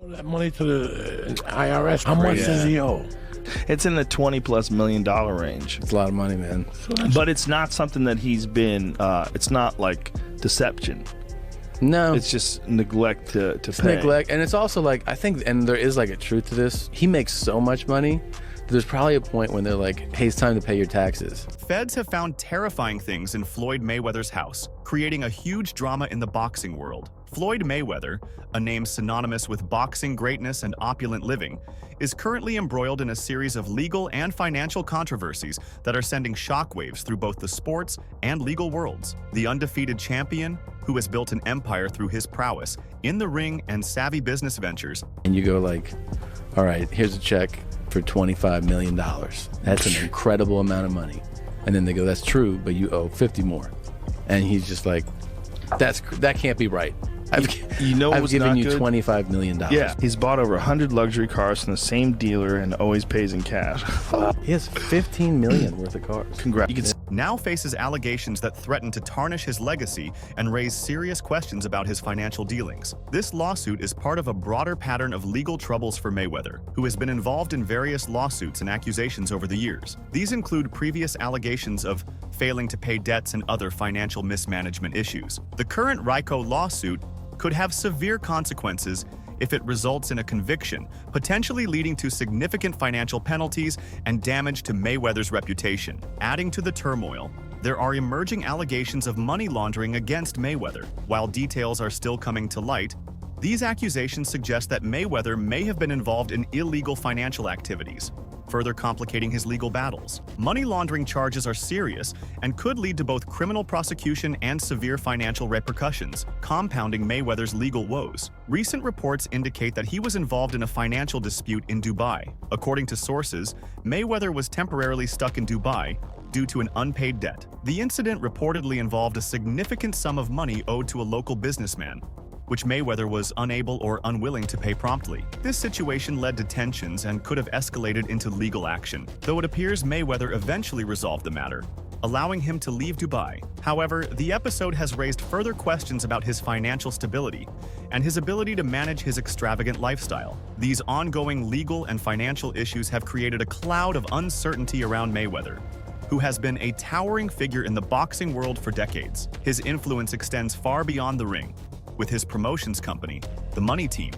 That money to the IRS. How much does he owe? It's in the $20+ million range. It's a lot of money, man. But it's not something that he's been, it's not like deception. No. It's just neglect to pay. Neglect. And it's also like, I think, and there is like a truth to this, he makes so much money, there's probably a point when they're like, hey, it's time to pay your taxes. Feds have found terrifying things in Floyd Mayweather's house, creating a huge drama in the boxing world. Floyd Mayweather, a name synonymous with boxing greatness and opulent living, is currently embroiled in a series of legal and financial controversies that are sending shockwaves through both the sports and legal worlds. The undefeated champion, who has built an empire through his prowess in the ring and savvy business ventures. And you go like, all right, here's a check for $25 million. That's an incredible amount of money. And then they go, that's true, but you owe 50 more. And he's just like, that can't be right. I've given you $25 million. Yeah, he's bought over 100 luxury cars from the same dealer and always pays in cash. He has $15 million worth of cars. Congrats. Now faces allegations that threaten to tarnish his legacy and raise serious questions about his financial dealings. This lawsuit is part of a broader pattern of legal troubles for Mayweather, who has been involved in various lawsuits and accusations over the years. These include previous allegations of failing to pay debts and other financial mismanagement issues. The current RICO lawsuit could have severe consequences if it results in a conviction, potentially leading to significant financial penalties and damage to Mayweather's reputation. Adding to the turmoil, there are emerging allegations of money laundering against Mayweather. While details are still coming to light, these accusations suggest that Mayweather may have been involved in illegal financial activities, further complicating his legal battles. Money laundering charges are serious and could lead to both criminal prosecution and severe financial repercussions, compounding Mayweather's legal woes. Recent reports indicate that he was involved in a financial dispute in Dubai. According to sources, Mayweather was temporarily stuck in Dubai due to an unpaid debt. The incident reportedly involved a significant sum of money owed to a local businessman, which Mayweather was unable or unwilling to pay promptly. This situation led to tensions and could have escalated into legal action, though it appears Mayweather eventually resolved the matter, allowing him to leave Dubai. However, the episode has raised further questions about his financial stability and his ability to manage his extravagant lifestyle. These ongoing legal and financial issues have created a cloud of uncertainty around Mayweather, who has been a towering figure in the boxing world for decades. His influence extends far beyond the ring, with his promotions company, the Money Team,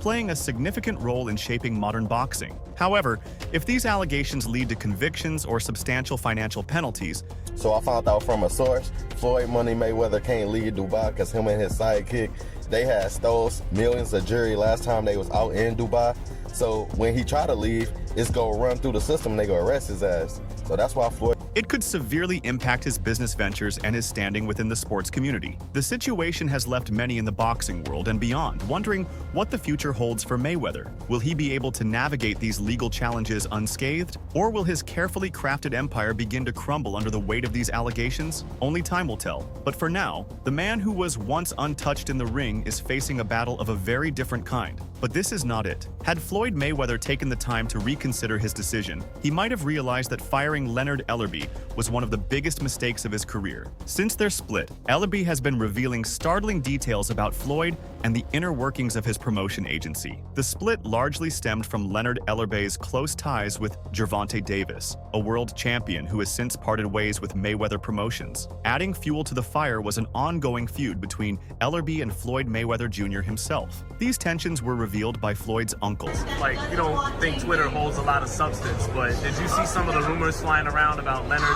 playing a significant role in shaping modern boxing. However, if these allegations lead to convictions or substantial financial penalties. So I found out from a source, Floyd Money Mayweather can't leave Dubai because him and his sidekick, they had stole millions of jewelry last time they was out in Dubai. So when he tried to leave, it's gonna run through the system and they gonna arrest his ass. So that's why Floyd... It could severely impact his business ventures and his standing within the sports community. The situation has left many in the boxing world and beyond wondering what the future holds for Mayweather. Will he be able to navigate these legal challenges unscathed? Or will his carefully crafted empire begin to crumble under the weight of these allegations? Only time will tell. But for now, the man who was once untouched in the ring is facing a battle of a very different kind. But this is not it. Had Floyd Mayweather taken the time to reconsider his decision, he might have realized that firing Leonard Ellerbe was one of the biggest mistakes of his career. Since their split, Ellerbe has been revealing startling details about Floyd and the inner workings of his promotion agency. The split largely stemmed from Leonard Ellerbe's close ties with Gervonta Davis, a world champion who has since parted ways with Mayweather Promotions. Adding fuel to the fire was an ongoing feud between Ellerbe and Floyd Mayweather Jr. himself. These tensions were revealed by Floyd's uncle. Like, you don't think Twitter holds a lot of substance, but did you see some of the rumors flying around about Leonard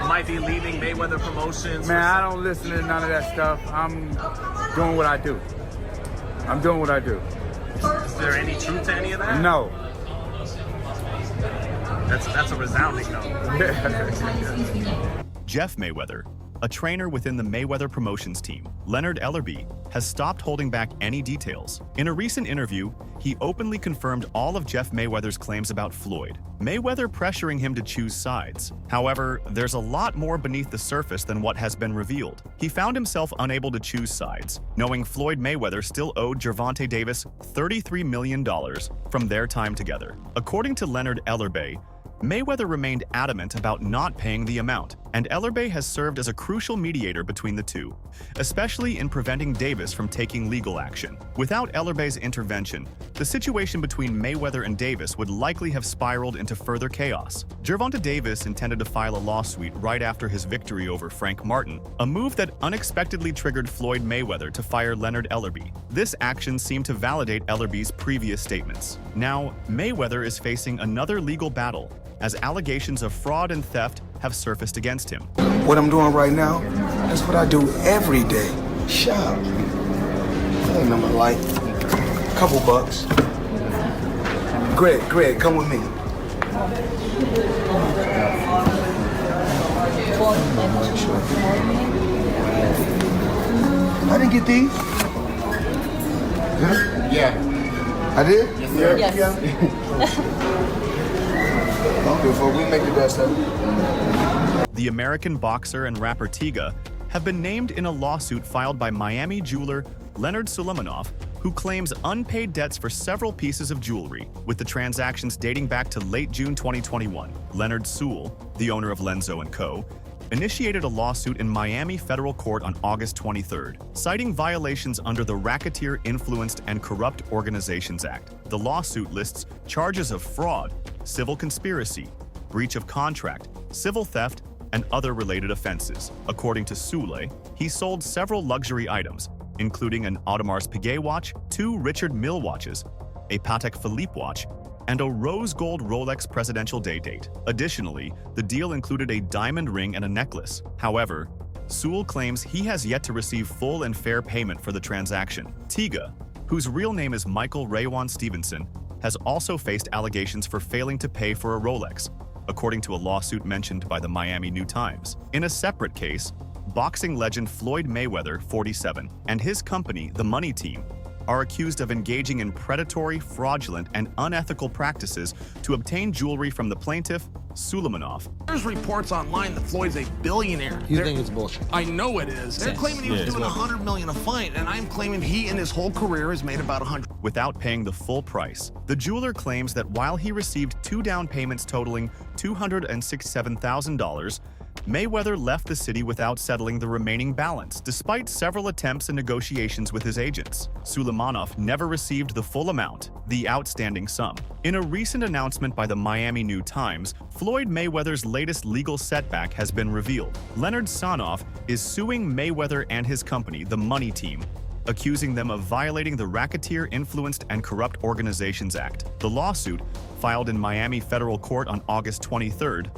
might be leaving Mayweather Promotions? Man, I don't listen to none of that stuff. I'm doing what I do. I'm doing what I do. Is there any truth to any of that? No. That's a resounding no. Jeff Mayweather, a trainer within the Mayweather Promotions team, Leonard Ellerbe, has stopped holding back any details. In a recent interview, he openly confirmed all of Jeff Mayweather's claims about Floyd, Mayweather pressuring him to choose sides. However, there's a lot more beneath the surface than what has been revealed. He found himself unable to choose sides, knowing Floyd Mayweather still owed Gervonta Davis $33 million from their time together. According to Leonard Ellerbe, Mayweather remained adamant about not paying the amount, and Ellerbe has served as a crucial mediator between the two, especially in preventing Davis from taking legal action. Without Ellerbe's intervention, the situation between Mayweather and Davis would likely have spiraled into further chaos. Gervonta Davis intended to file a lawsuit right after his victory over Frank Martin, a move that unexpectedly triggered Floyd Mayweather to fire Leonard Ellerbe. This action seemed to validate Ellerbe's previous statements. Now, Mayweather is facing another legal battle, as allegations of fraud and theft have surfaced against him. What I'm doing right now, that's what I do every day. Shop. Ain't nothing like couple bucks. Greg, come with me. I didn't get these. Yeah. I did? Yes. Okay, before we make the best of it. The American boxer and rapper Tyga have been named in a lawsuit filed by Miami jeweler Leonard Sulaimanoff, who claims unpaid debts for several pieces of jewelry, with the transactions dating back to late June 2021. Leonard Sewell, the owner of Lenzo & Co., initiated a lawsuit in Miami federal court on August 23rd, citing violations under the Racketeer Influenced and Corrupt Organizations Act. The lawsuit lists charges of fraud, civil conspiracy, breach of contract, civil theft, and other related offenses. According to Sule, he sold several luxury items, including an Audemars Piguet watch, 2 Richard Mille watches, a Patek Philippe watch, and a rose gold Rolex presidential date. Additionally, the deal included a diamond ring and a necklace. However, Sewell claims he has yet to receive full and fair payment for the transaction. Tyga, whose real name is Michael Raywan Stevenson, has also faced allegations for failing to pay for a Rolex, according to a lawsuit mentioned by the Miami New Times. In a separate case, boxing legend Floyd Mayweather, 47, and his company, the Money Team, are accused of engaging in predatory, fraudulent, and unethical practices to obtain jewelry from the plaintiff, Sulaimanoff. There's reports online that Floyd's a billionaire. You think it's bullshit? I know it is. They're claiming he was doing $100 million a fight, and I'm claiming he in his whole career has made about 100. Without paying the full price. The jeweler claims that while he received 2 down payments totaling $267,000, Mayweather left the city without settling the remaining balance, despite several attempts and negotiations with his agents. Sulaimanoff never received the full amount, the outstanding sum. In a recent announcement by the Miami New Times, Floyd Mayweather's latest legal setback has been revealed. Leonard Sanoff is suing Mayweather and his company, the Money Team, accusing them of violating the Racketeer Influenced and Corrupt Organizations Act. The lawsuit, filed in Miami federal court on August 23rd,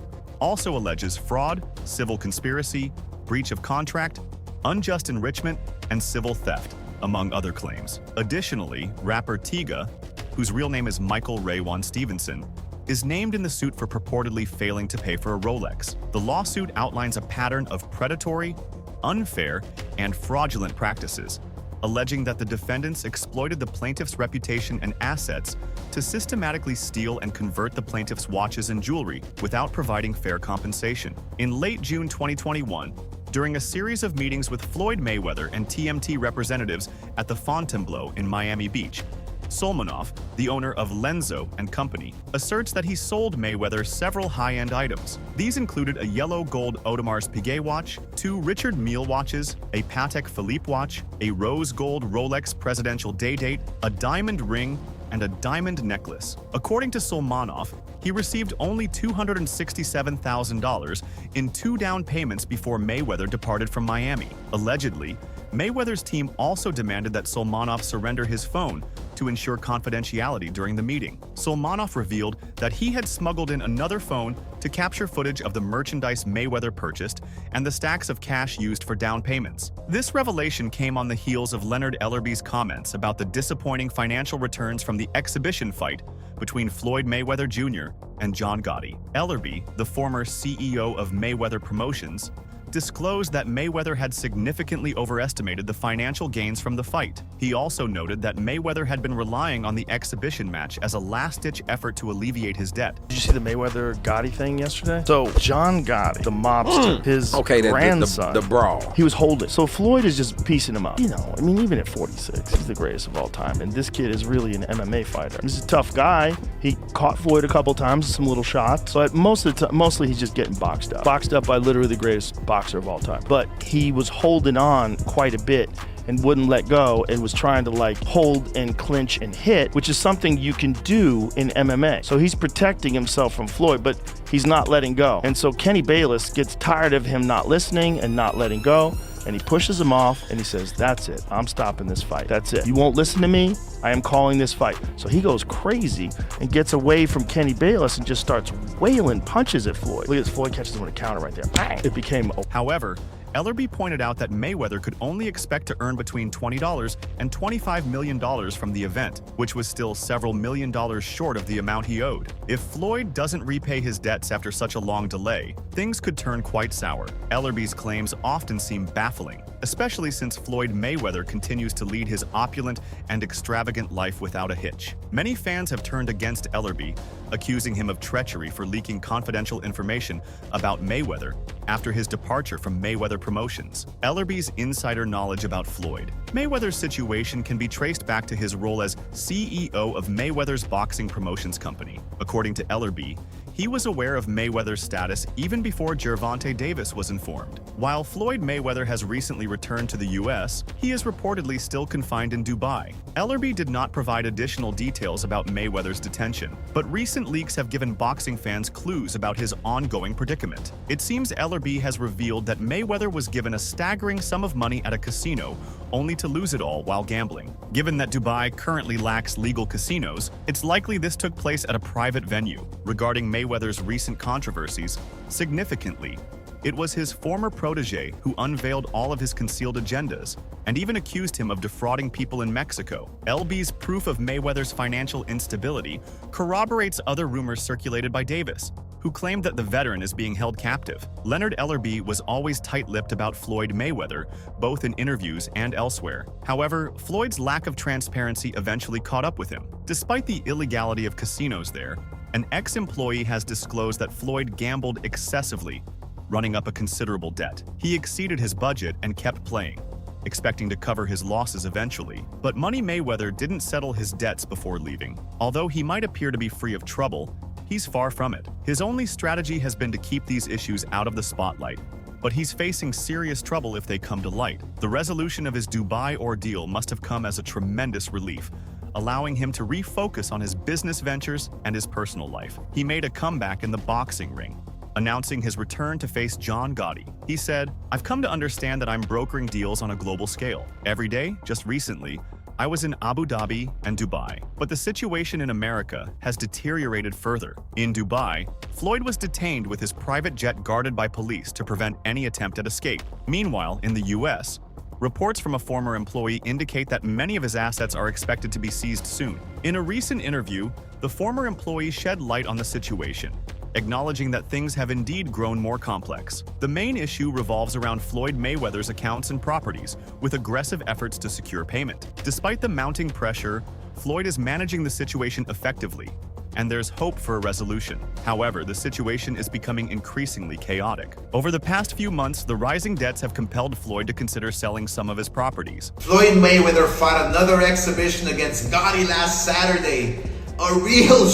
also alleges fraud, civil conspiracy, breach of contract, unjust enrichment, and civil theft, among other claims. Additionally, rapper Tyga, whose real name is Michael Raywan Stevenson, is named in the suit for purportedly failing to pay for a Rolex. The lawsuit outlines a pattern of predatory, unfair, and fraudulent practices, alleging that the defendants exploited the plaintiff's reputation and assets to systematically steal and convert the plaintiff's watches and jewelry without providing fair compensation. In late June 2021, during a series of meetings with Floyd Mayweather and TMT representatives at the Fontainebleau in Miami Beach, Sulaimanoff, the owner of Lenzo & Company, asserts that he sold Mayweather several high-end items. These included a yellow gold Audemars Piguet watch, 2 Richard Mille watches, a Patek Philippe watch, a rose gold Rolex presidential date, a diamond ring, and a diamond necklace. According to Sulaimanoff, he received only $267,000 in 2 down payments before Mayweather departed from Miami. Allegedly, Mayweather's team also demanded that Sulaimanoff surrender his phone to ensure confidentiality during the meeting. Sulaimanoff revealed that he had smuggled in another phone to capture footage of the merchandise Mayweather purchased and the stacks of cash used for down payments. This revelation came on the heels of Leonard Ellerbe's comments about the disappointing financial returns from the exhibition fight between Floyd Mayweather Jr. and John Gotti. Ellerbe, the former CEO of Mayweather Promotions, disclosed that Mayweather had significantly overestimated the financial gains from the fight. He also noted that Mayweather had been relying on the exhibition match as a last-ditch effort to alleviate his debt. Did you see the Mayweather-Gotti thing yesterday? So John Gotti, the mobster, his grandson, the brawl. he was holding. So Floyd is just piecing him up. You know, I mean, even at 46, he's the greatest of all time. And this kid is really an MMA fighter. He's a tough guy. He caught Floyd a couple times with some little shots, but mostly he's just getting boxed up. Boxed up by literally the greatest boxer of all time. But he was holding on quite a bit and wouldn't let go and was trying to like hold and clinch and hit, which is something you can do in MMA. So he's protecting himself from Floyd, but he's not letting go. And so Kenny Bayless gets tired of him not listening and not letting go, and he pushes him off and he says, "That's it, I'm stopping this fight. That's it. You won't listen to me, I am calling this fight." So he goes crazy and gets away from Kenny Bayless and just starts wailing punches at Floyd. Look at this, Floyd catches him with a counter right there. Bang! It became a However, Ellerby pointed out that Mayweather could only expect to earn between $20 and $25 million from the event, which was still several $million short of the amount he owed. If Floyd doesn't repay his debts after such a long delay, things could turn quite sour. Ellerby's claims often seem baffling, especially since Floyd Mayweather continues to lead his opulent and extravagant life without a hitch. Many fans have turned against Ellerby, accusing him of treachery for leaking confidential information about Mayweather after his departure from Mayweather Promotions. Ellerby's insider knowledge about Floyd. Mayweather's situation can be traced back to his role as CEO of Mayweather's boxing promotions company. According to Ellerby, he was aware of Mayweather's status even before Gervonta Davis was informed. While Floyd Mayweather has recently returned to the US, he is reportedly still confined in Dubai. Ellerby did not provide additional details about Mayweather's detention, but recent leaks have given boxing fans clues about his ongoing predicament. It seems Ellerby has revealed that Mayweather was given a staggering sum of money at a casino, only to lose it all while gambling. Given that Dubai currently lacks legal casinos, it's likely this took place at a private venue. Regarding Mayweather's recent controversies, significantly, it was his former protege who unveiled all of his concealed agendas and even accused him of defrauding people in Mexico. LB's proof of Mayweather's financial instability corroborates other rumors circulated by Davis, who claimed that the veteran is being held captive. Leonard Ellerby was always tight-lipped about Floyd Mayweather, both in interviews and elsewhere. However, Floyd's lack of transparency eventually caught up with him. Despite the illegality of casinos there, an ex-employee has disclosed that Floyd gambled excessively, running up a considerable debt. He exceeded his budget and kept playing, expecting to cover his losses eventually. But Money Mayweather didn't settle his debts before leaving. Although he might appear to be free of trouble, he's far from it. His only strategy has been to keep these issues out of the spotlight, but he's facing serious trouble if they come to light. The resolution of his Dubai ordeal must have come as a tremendous relief, allowing him to refocus on his business ventures and his personal life. He made a comeback in the boxing ring, announcing his return to face John Gotti. He said, "I've come to understand that I'm brokering deals on a global scale. Every day, just recently, I was in Abu Dhabi and Dubai, but the situation in America has deteriorated further. In Dubai, Floyd was detained with his private jet guarded by police to prevent any attempt at escape. Meanwhile, in the US, reports from a former employee indicate that many of his assets are expected to be seized soon." In a recent interview, the former employee shed light on the situation, acknowledging that things have indeed grown more complex. The main issue revolves around Floyd Mayweather's accounts and properties, with aggressive efforts to secure payment. Despite the mounting pressure, Floyd is managing the situation effectively, and there's hope for a resolution. However, the situation is becoming increasingly chaotic. Over the past few months, the rising debts have compelled Floyd to consider selling some of his properties. Floyd Mayweather fought another exhibition against Gotti last Saturday. A real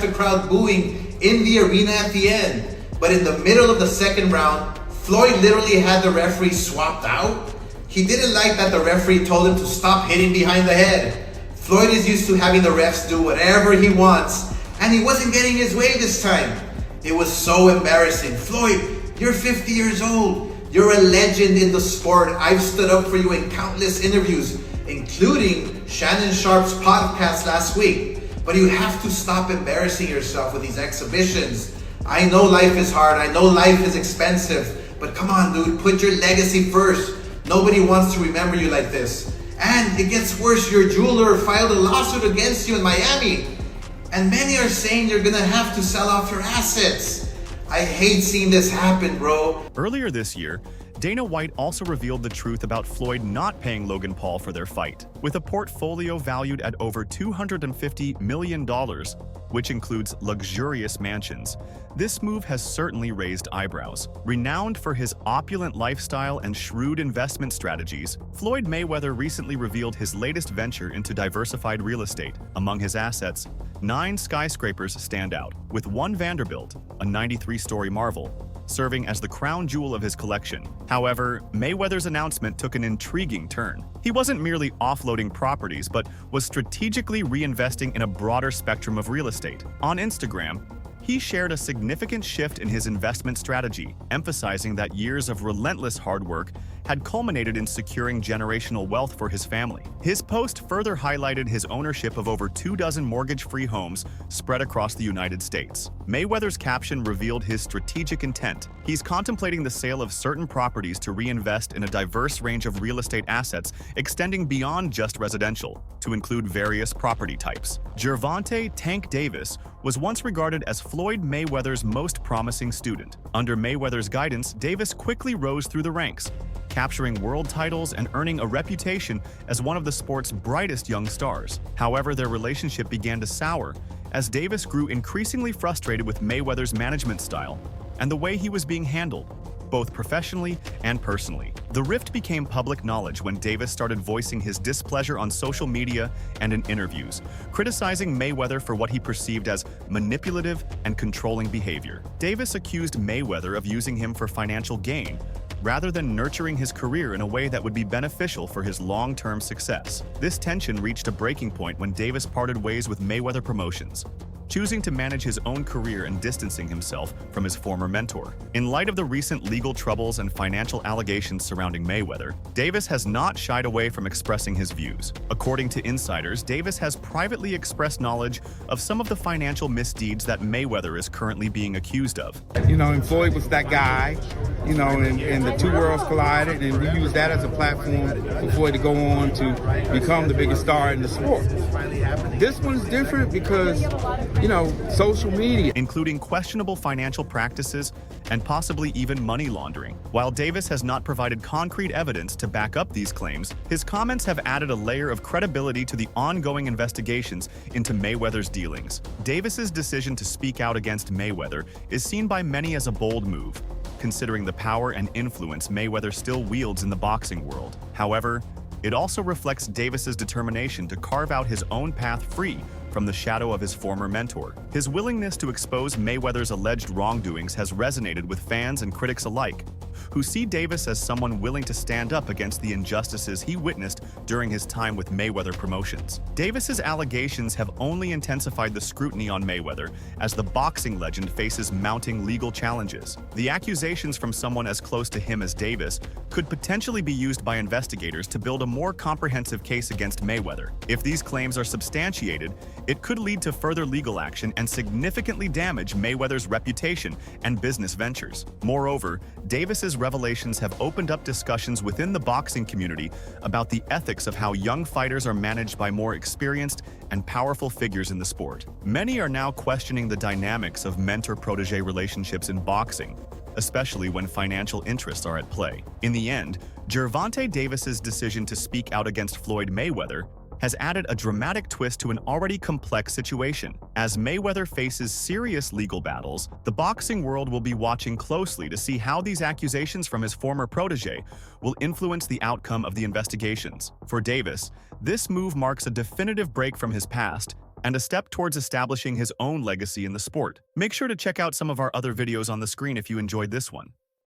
the crowd booing in the arena at the end. But in the middle of the second round, Floyd literally had the referee swapped out. He didn't like that the referee told him to stop hitting behind the head. Floyd is used to having the refs do whatever he wants, and he wasn't getting his way this time. It was so embarrassing. Floyd, you're 50 years old. You're a legend in the sport. I've stood up for you in countless interviews, including Shannon Sharp's podcast last week. But you have to stop embarrassing yourself with these exhibitions. I know life is hard. I know life is expensive. But come on, dude, put your legacy first. Nobody wants to remember you like this. And it gets worse. Your jeweler filed a lawsuit against you in Miami. And many are saying you're gonna have to sell off your assets. I hate seeing this happen, bro. Earlier this year, Dana White also revealed the truth about Floyd not paying Logan Paul for their fight. With a portfolio valued at over $250 million, which includes luxurious mansions, this move has certainly raised eyebrows. Renowned for his opulent lifestyle and shrewd investment strategies, Floyd Mayweather recently revealed his latest venture into diversified real estate. Among his assets, 9 skyscrapers stand out, with one Vanderbilt, a 93-story marvel, serving as the crown jewel of his collection. However, Mayweather's announcement took an intriguing turn. He wasn't merely offloading properties, but was strategically reinvesting in a broader spectrum of real estate. On Instagram, he shared a significant shift in his investment strategy, emphasizing that years of relentless hard work had culminated in securing generational wealth for his family. His post further highlighted his ownership of over 24 mortgage-free homes spread across the United States. Mayweather's caption revealed his strategic intent. He's contemplating the sale of certain properties to reinvest in a diverse range of real estate assets extending beyond just residential, to include various property types. Gervonta "Tank" Davis was once regarded as Floyd Mayweather's most promising student. Under Mayweather's guidance, Davis quickly rose through the ranks, capturing world titles and earning a reputation as one of the sport's brightest young stars. However, their relationship began to sour as Davis grew increasingly frustrated with Mayweather's management style and the way he was being handled, both professionally and personally. The rift became public knowledge when Davis started voicing his displeasure on social media and in interviews, criticizing Mayweather for what he perceived as manipulative and controlling behavior. Davis accused Mayweather of using him for financial gain, rather than nurturing his career in a way that would be beneficial for his long-term success. This tension reached a breaking point when Davis parted ways with Mayweather Promotions, choosing to manage his own career and distancing himself from his former mentor. In light of the recent legal troubles and financial allegations surrounding Mayweather, Davis has not shied away from expressing his views. According to insiders, Davis has privately expressed knowledge of some of the financial misdeeds that Mayweather is currently being accused of. You know, and Floyd was that guy, you know, and the two worlds collided, and we used that as a platform for Floyd to go on to become the biggest star in the sport. This one's different because, you know, social media, including questionable financial practices and possibly even money laundering. While Davis has not provided concrete evidence to back up these claims, his comments have added a layer of credibility to the ongoing investigations into Mayweather's dealings. Davis's decision to speak out against Mayweather is seen by many as a bold move, considering the power and influence Mayweather still wields in the boxing world. However, it also reflects Davis's determination to carve out his own path free from the shadow of his former mentor. His willingness to expose Mayweather's alleged wrongdoings has resonated with fans and critics alike, who see Davis as someone willing to stand up against the injustices he witnessed during his time with Mayweather Promotions. Davis's allegations have only intensified the scrutiny on Mayweather as the boxing legend faces mounting legal challenges. The accusations from someone as close to him as Davis could potentially be used by investigators to build a more comprehensive case against Mayweather. If these claims are substantiated, it could lead to further legal action and significantly damage Mayweather's reputation and business ventures. Moreover, Davis's revelations have opened up discussions within the boxing community about the ethics of how young fighters are managed by more experienced and powerful figures in the sport. Many are now questioning the dynamics of mentor-protege relationships in boxing, especially when financial interests are at play. In the end, Gervonta Davis's decision to speak out against Floyd Mayweather has added a dramatic twist to an already complex situation. As Mayweather faces serious legal battles, the boxing world will be watching closely to see how these accusations from his former protege will influence the outcome of the investigations. For Davis, this move marks a definitive break from his past and a step towards establishing his own legacy in the sport. Make sure to check out some of our other videos on the screen if you enjoyed this one.